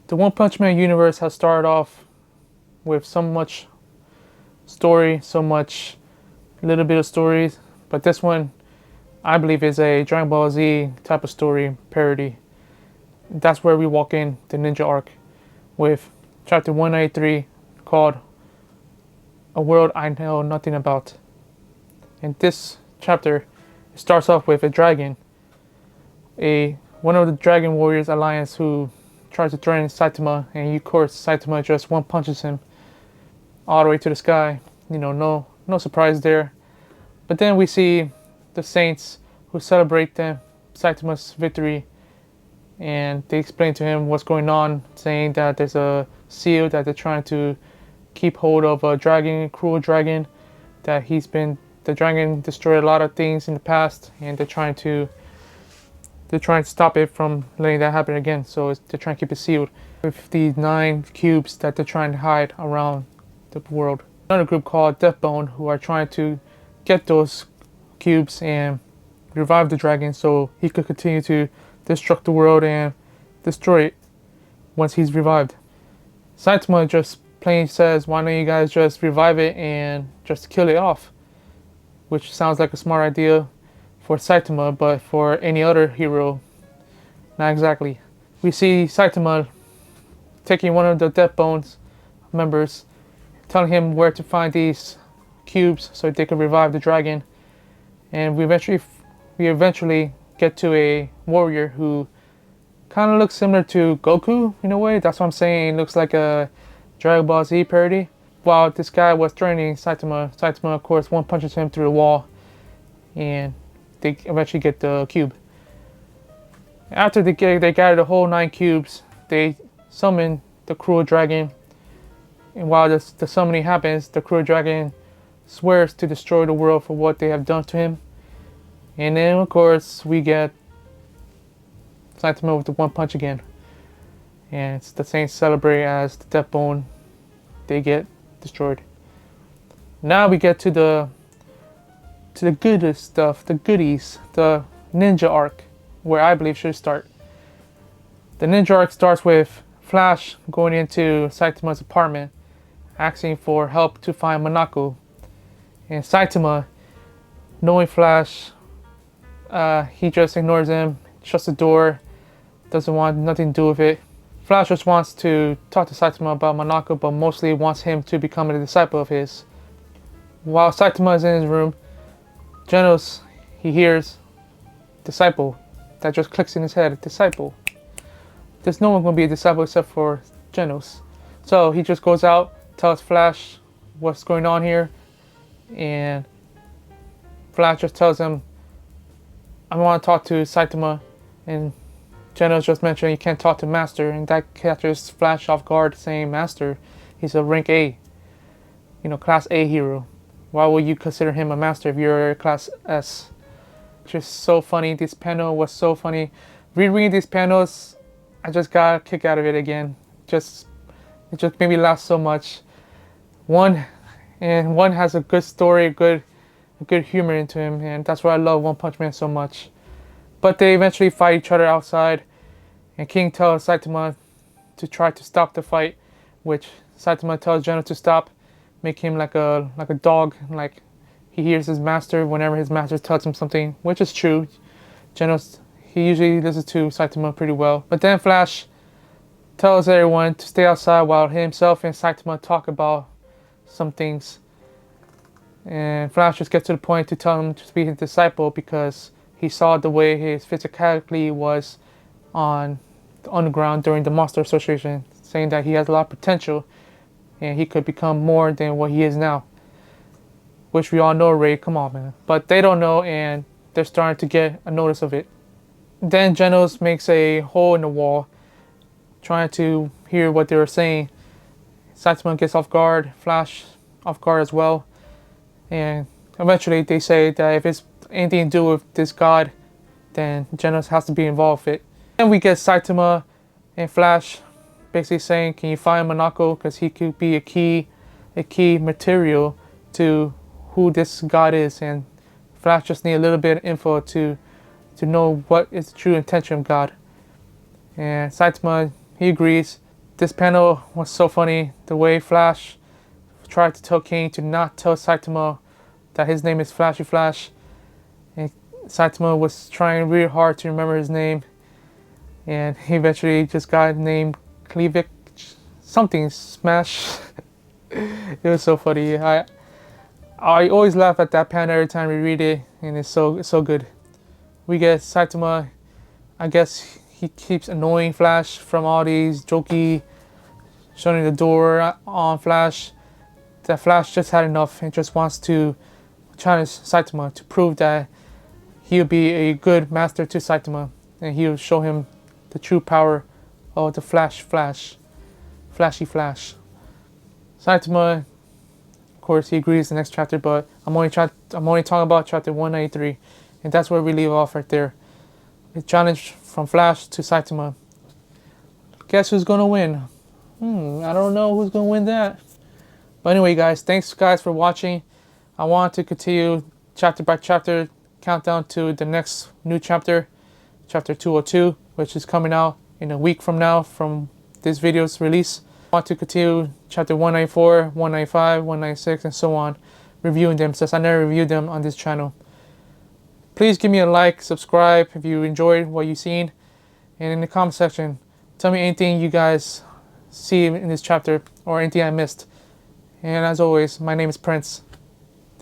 The One Punch Man universe has started off with so much story, so much little bit of stories, but this one I believe is a Dragon Ball Z type of story parody. That's where we walk in the ninja arc with chapter 193 called A World I Know Nothing About. In this chapter, it starts off with a dragon, one of the Dragon Warriors Alliance who tries to threaten Saitama, and of course Saitama just one punches him all the way to the sky. No surprise there. But then we see the Saints who celebrate Saitama's victory, and they explain to him what's going on, saying that there's a seal that they're trying to keep hold of, a dragon, a cruel dragon, the dragon destroyed a lot of things in the past, and they're trying to stop it from letting that happen again. So they're trying to keep it sealed with these 9 cubes that they're trying to hide around the world. Another group called Deathbone who are trying to get those cubes and revive the dragon so he could continue to destruct the world and destroy it once he's revived. Saitama just plain says, why don't you guys just revive it and just kill it off? Which sounds like a smart idea for Saitama, but for any other hero, not exactly. We see Saitama taking one of the Deathbone's members, telling him where to find these cubes so they can revive the dragon. And we eventually get to a warrior who kind of looks similar to Goku in a way. That's what I'm saying. It looks like a Dragon Ball Z parody. While this guy was threatening Saitama, of course one punches him through the wall, and they eventually get the cube. After they gather the whole 9 cubes, they summon the cruel dragon. And while the summoning happens, the cruel dragon swears to destroy the world for what they have done to him. And then of course we get Saitama with the one punch again. And it's the Saints celebrate as the Deathbone, they get destroyed. Now we get to the goodest stuff, the goodies, the ninja arc, where I believe should start. The ninja arc starts with Flash going into Saitama's apartment, asking for help to find Monako. And Saitama, knowing Flash, he just ignores him, shuts the door, doesn't want nothing to do with it. Flash just wants to talk to Saitama about Monako, but mostly wants him to become a disciple of his. While Saitama is in his room, Genos, he hears disciple. That just clicks in his head, disciple. There's no one going to be a disciple except for Genos. So he just goes out, tells Flash what's going on here, and Flash just tells him, I want to talk to Saitama, and Genos just mentioned you can't talk to Master, and that catches Flash off guard, saying Master, he's a rank A, class A hero. Why would you consider him a master if you're a class S? Just so funny. This panel was so funny. Rereading these panels, I just got a kick out of it again. It just made me laugh so much. One has a good story, a good humor into him, and that's why I love One Punch Man so much. But they eventually fight each other outside, and King tells Saitama to try to stop the fight, which Saitama tells Genos to stop, make him like a dog, like he hears his master whenever his master tells him something, which is true. Genos, he usually listens to Saitama pretty well. But then Flash tells everyone to stay outside while himself and Saitama talk about some things. And Flash just gets to the point to tell him to be his disciple because he saw the way his physicality was on the underground during the Monster Association, saying that he has a lot of potential and he could become more than what he is now. Which we all know, Ray, come on, man. But they don't know, and they're starting to get a notice of it. Then Genos makes a hole in the wall, trying to hear what they were saying. Saitama gets off guard, Flash off guard as well. And eventually they say that if it's anything to do with this god, then Genos has to be involved with it. Then we get Saitama and Flash basically saying, can you find Monako, because he could be a key material to who this god is, and Flash just need a little bit of info to know what is the true intention of God. And Saitama, he agrees, This panel was so funny. The way Flash tried to tell Kane to not tell Saitama that his name is Flashy Flash. And Saitama was trying really hard to remember his name. And he eventually just got named Cleavage something Smash. It was so funny. I always laugh at that panel every time we read it, and it's so good. We get Saitama. I guess he keeps annoying Flash from all these jokey shutting the door on Flash. That Flash just had enough and just wants to challenge Saitama to prove that he'll be a good master to Saitama, and he'll show him the true power of the Flashy Flash. Saitama, of course, he agrees the next chapter, but I'm only talking about chapter 193, and that's where we leave off right there. A challenge from Flash to Saitama. Guess who's gonna win? I don't know who's gonna win that. But anyway, guys, thanks guys for watching. I want to continue chapter by chapter, countdown to the next new chapter, chapter 202, which is coming out in a week from now from this video's release. I want to continue chapter 194, 195, 196, and so on, reviewing them since I never reviewed them on this channel. Please give me a like, subscribe if you enjoyed what you've seen, and in the comment section, tell me anything you guys see in this chapter or anything I missed. And as always, my name is Prince.